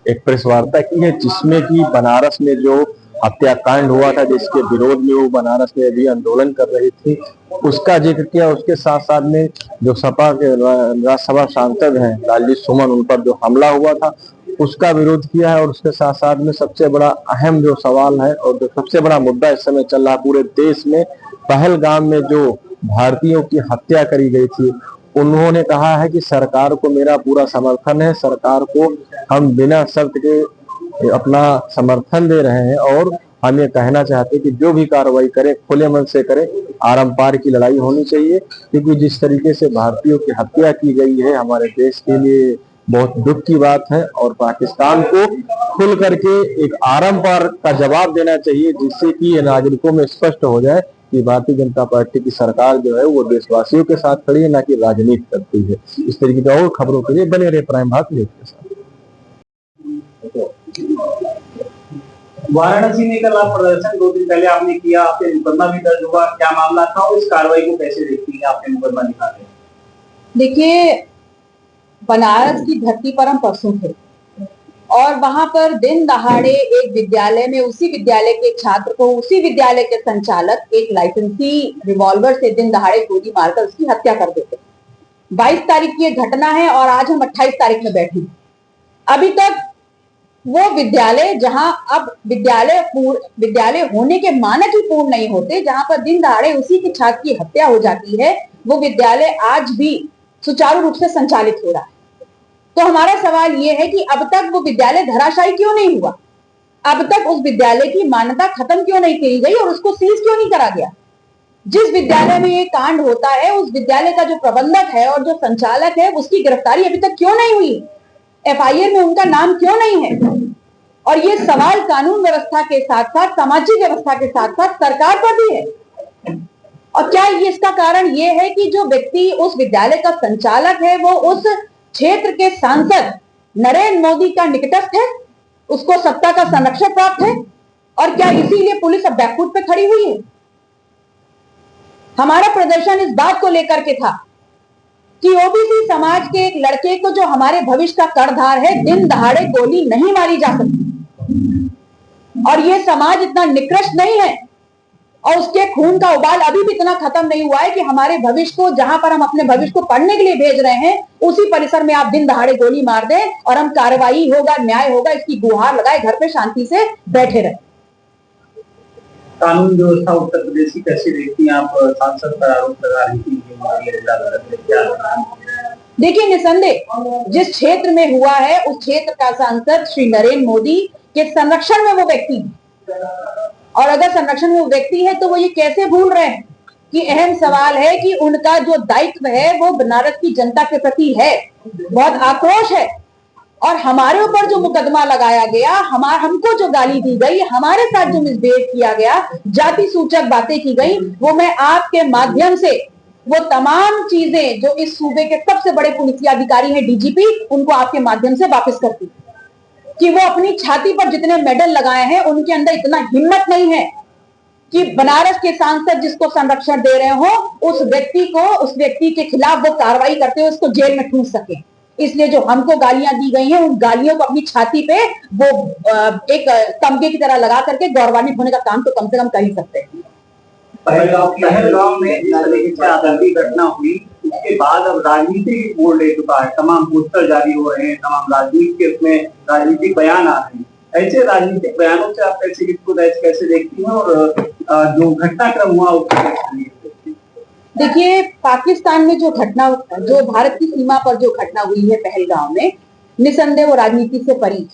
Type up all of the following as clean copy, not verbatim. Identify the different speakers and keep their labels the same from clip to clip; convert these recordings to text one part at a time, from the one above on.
Speaker 1: एक प्रेस वार्ता की है जिसमें कि बनारस में जो हत्याकांड हुआ था जिसके विरोध में वो बनारस में भी आंदोलन कर रही थी उसका जिक्र किया। उसके साथ साथ में जो सपा के राज्यसभा सांसद हैं लालजी सुमन, उन पर जो हमला हुआ था उसका विरोध किया है। और उसके साथ साथ में सबसे बड़ा अहम जो सवाल है और जो सबसे बड़ा मुद्दा इस समय चल रहा है पूरे देश में, पहलगाम में जो भारतीयों की हत्या करी गई थी, उन्होंने कहा है कि सरकार को मेरा पूरा समर्थन है, सरकार को हम बिना शर्त के अपना समर्थन दे रहे हैं और हम ये कहना चाहते हैं कि जो भी कार्रवाई करे खुले मन से करे, आरम पार की लड़ाई होनी चाहिए। क्योंकि जिस तरीके से भारतीयों की हत्या की गई है हमारे देश के लिए बहुत दुख की बात है और पाकिस्तान को खुल करके एक आरम पार का जवाब देना चाहिए जिससे कि नागरिकों में स्पष्ट हो जाए कि भारतीय जनता पार्टी की सरकार जो है वो देशवासियों के साथ खड़ी है, ना कि राजनीति करती है। इस तरीके की और खबरों के लिए बने रहे प्राइम भारत न्यूज के साथ।
Speaker 2: वाराणसी में कल आप प्रदर्शन 2 दिन पहले आपने किया, आपके मुकदमा भी दर्ज हुआ, क्या मामला था और इस कार्रवाई को कैसे देखती हैं, आपने मुकदमा दिखाते हैं?
Speaker 3: देखिए, बनारस की धरती पर हम परसों थे और वहां पर दिन दहाड़े एक विद्यालय में उसी विद्यालय के छात्र को उसी विद्यालय के संचालक एक लाइसेंसी रिवॉल्वर से दिन दहाड़े गोली मारकर उसकी हत्या कर देते। 22 तारीख की यह घटना है और आज हम 28 तारीख में बैठे। अभी तक वो विद्यालय जहां अब विद्यालय होने के मानक ही पूर्ण नहीं होते, जहां पर दिन दहाड़े उसी के छात्र की हत्या हो जाती है, वो विद्यालय आज भी सुचारू रूप से संचालित हो रहा है। तो हमारा सवाल ये है कि अब तक वो विद्यालय धराशायी क्यों नहीं हुआ, अब तक उस विद्यालय की मान्यता खत्म क्यों नहीं की गई और उसको सीज क्यों नहीं करा गया। जिस विद्यालय में ये कांड होता है उस विद्यालय का जो प्रबंधक है और जो संचालक है उसकी गिरफ्तारी अभी तक क्यों नहीं हुई, एफआईआर में उनका नाम क्यों नहीं है। और ये सवाल कानून व्यवस्था के साथ साथ सामाजिक व्यवस्था के साथ साथ सरकार पर भी है। और क्या ये इसका कारण ये है कि जो व्यक्ति उस विद्यालय का संचालक है वो उस क्षेत्र के सांसद नरेंद्र मोदी का निकटस्थ है, उसको सत्ता का संरक्षण प्राप्त है, और क्या इसीलिए पुलिस अब बैकफुट पे खड़ी हुई है। हमारा प्रदर्शन इस बात को लेकर के था कि ओबीसी समाज के एक लड़के को जो हमारे भविष्य का कर्णधार है दिन दहाड़े गोली नहीं मारी जा सकती। और ये समाज इतना निकृष्ट नहीं है और उसके खून का उबाल अभी भी इतना खत्म नहीं हुआ है कि हमारे भविष्य को, जहां पर हम अपने भविष्य को पढ़ने के लिए भेज रहे हैं, उसी परिसर में आप दिन दहाड़े गोली मार दें और हम कार्रवाई होगा, न्याय होगा, इसकी गुहार लगाए घर पे शांति से बैठे रहे।
Speaker 2: कानून व्यवस्था उत्तर प्रदेश की कैसी देखती हैं आप? सांसद पर आरोप लगा रही थी।
Speaker 3: देखिए, निसंदेह जिस क्षेत्र में हुआ है उस क्षेत्र का सांसद श्री नरेंद्र मोदी के संरक्षण में वो व्यक्ति है, और अगर संरक्षण में वो व्यक्ति है तो वो ये कैसे भूल रहे हैं कि अहम सवाल है कि उनका जो दायित्व है वो बनारस की जनता के प्रति है। बहुत आक्रोश है और हमारे ऊपर जो मुकदमा लगाया गया, हमको जो गाली दी गई, हमारे साथ जो मिसबिहेव किया गया, जाति सूचक बातें की गई, वो मैं आपके माध्यम से वो तमाम चीजें जो इस सूबे के सबसे बड़े पुलिस अधिकारी हैं डीजीपी, उनको आपके माध्यम से वापस करती कि वो अपनी छाती पर जितने मेडल लगाए हैं उनके अंदर इतना हिम्मत नहीं है कि बनारस के सांसद जिसको संरक्षण दे रहे हो उस व्यक्ति के खिलाफ वो कार्रवाई करते हुए उसको जेल में ठूंस सके। इसलिए जो हमको गालियां दी गई हैं उन गालियों को अपनी छाती पे वो एक तमगे की तरह लगा करके गौरवान्वित होने का काम तो कम से कम कर ही सकते हैं।
Speaker 2: पहलगाम में आतंकी घटना हुई, उसके बाद अब राजनीतिक मोड़ ले चुका है, तमाम पोस्टर जारी हो रहे हैं, तमाम राजनीति के उसमें राजनीतिक बयान आ रहे हैं। ऐसे राजनीतिक बयानों से आप कैसे देखती हैं और जो घटनाक्रम हुआ उसको?
Speaker 3: देखिए, पाकिस्तान में जो भारत की सीमा पर जो घटना हुई है पहलगाम में, निसंदेह वो राजनीति से परी।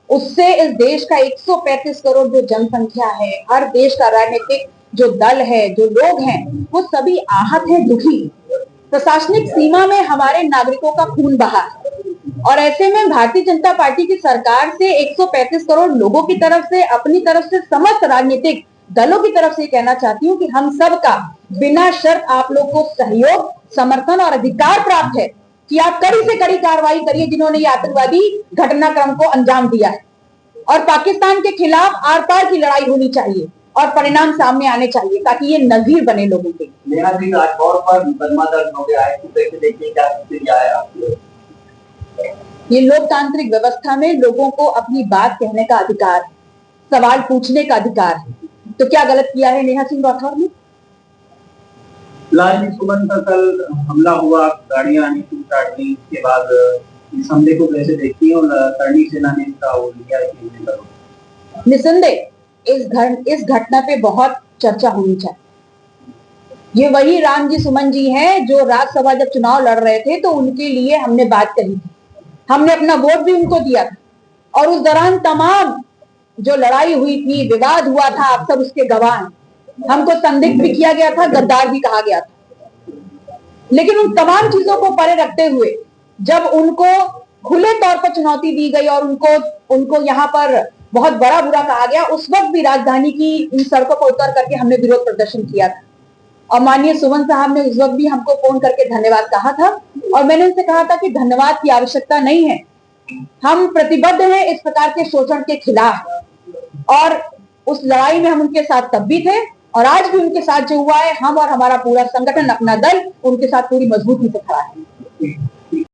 Speaker 3: उससे इस देश का 135 करोड़ जो जनसंख्या है, हर देश का राजनीतिक जो दल है, जो लोग हैं, वो सभी आहत हैं, दुखी। प्रशासनिक सीमा में हमारे नागरिकों का खून बहा और ऐसे में भारतीय जनता पार्टी की सरकार से 135 करोड़ लोगों की तरफ से, अपनी तरफ से, समस्त राजनीतिक दलों की तरफ से कहना चाहती हूँ कि हम सब का बिना शर्त आप लोग को सहयोग, समर्थन और अधिकार प्राप्त है कि आप कड़ी से कड़ी कार्रवाई करिए जिन्होंने ये आतंकवादी घटनाक्रम को अंजाम दिया है। और पाकिस्तान के खिलाफ आर पार की लड़ाई होनी चाहिए और परिणाम सामने आने चाहिए ताकि ये नजीर बने लोगों के।
Speaker 2: मुकदमा दर्ज हो गया है,
Speaker 3: ये लोकतांत्रिक व्यवस्था में लोगों को अपनी बात कहने का अधिकार है, सवाल पूछने का अधिकार है। तो क्या गलत किया है नेहा सिंह राठौर ने?
Speaker 2: लालजी सुमन पर कल हमला हुआ, गाड़ियां आनी शुरू स्टार्ट हुई, उसके बाद इस हमले को कैसे देखती है और करणी सेना ने इसका वो लिया है कि हमले करो?
Speaker 3: निसंदेह इस घटना पे बहुत चर्चा होनी चाहिए। ये वही रामजी सुमन जी हैं जो राज्यसभा जब चुनाव लड़ रहे थे तो उनके लिए हमने बात कही थी, हमने अपना वोट भी उनको दिया था, और उस दौरान तमाम जो लड़ाई हुई थी, विवाद हुआ था, आप सब उसके गवाह हैं। हमको संदिग्ध भी किया गया था, गद्दार भी कहा गया था। लेकिन उन तमाम चीजों को परे रखते हुए जब उनको खुले तौर पर चुनौती दी गई और उनको यहाँ पर बहुत बड़ा बुरा कहा गया, उस वक्त भी राजधानी की इन सड़कों पर उतर करके हमने विरोध प्रदर्शन किया था। और माननीय सुमन साहब ने उस वक्त भी हमको फोन करके धन्यवाद कहा था, और मैंने उनसे कहा था कि धन्यवाद की आवश्यकता नहीं है, हम प्रतिबद्ध हैं इस प्रकार के शोषण के खिलाफ, और उस लड़ाई में हम उनके साथ तब भी थे और आज भी उनके साथ जो हुआ है, हम और हमारा पूरा संगठन, अपना दल उनके साथ पूरी मजबूती से खड़ा है।